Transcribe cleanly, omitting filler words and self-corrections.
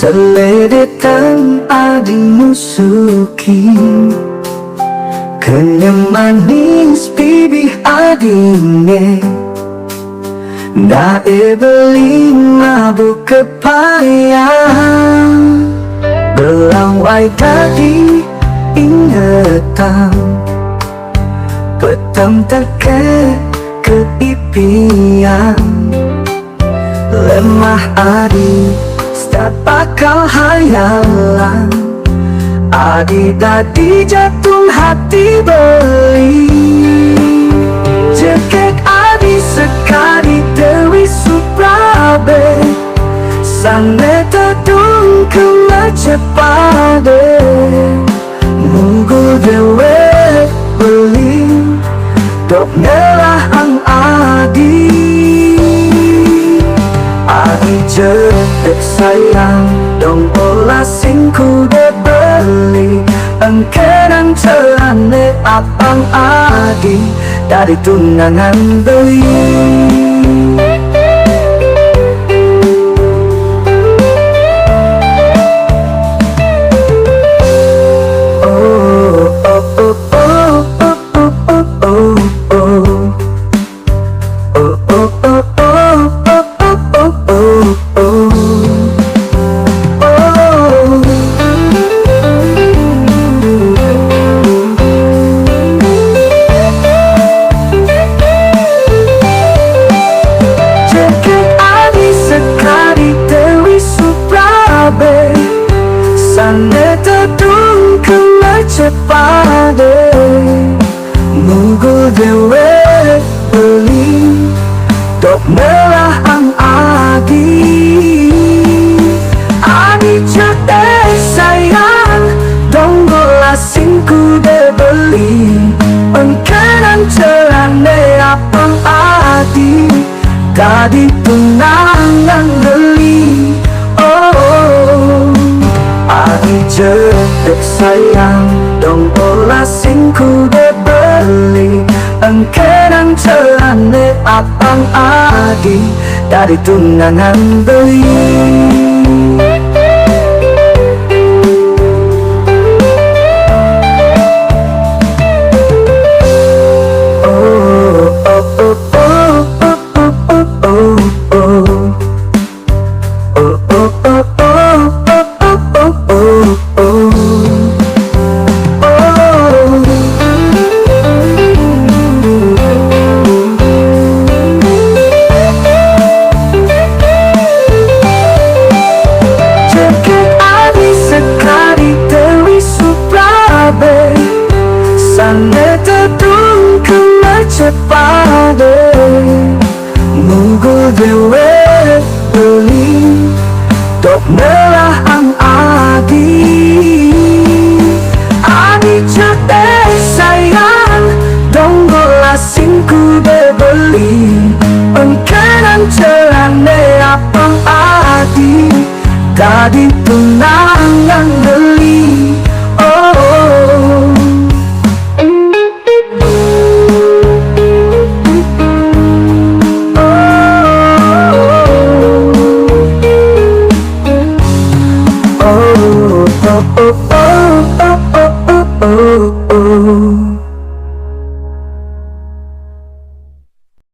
Seledetan adingmu suki Kenyam manis bibih adingnya Dae beli mabuk kepayang Belawai tadi ingetan Petam teke keipian Lemah adi tak bakal hayalan Adi tadi jatuh hati beli Cekek adi sekali Dewi Suprabe Sane tedung kemecepade Nunggu dewe beli Dok ngelahang adi Adi cedek sayang Dong olah singku de beli Engkenang celane apang adi Dari tunangan beli Sane tedung kemecepade Nunggu dewe beli Dok melahang adi Adi cedek sayang Dong gola singku de beli Engkenan celane apang adi Tadi tunangan beli Adi cedek sayang Dong olah singku de beli Engkenang celane apang adi Dari tunangan beli Sane tedung kemecepade Nunggu dewe beli Dok melahang adi Adi cedek sayang Dong gola singku de beli Engkenan celane apang adi Tadi tunangan beli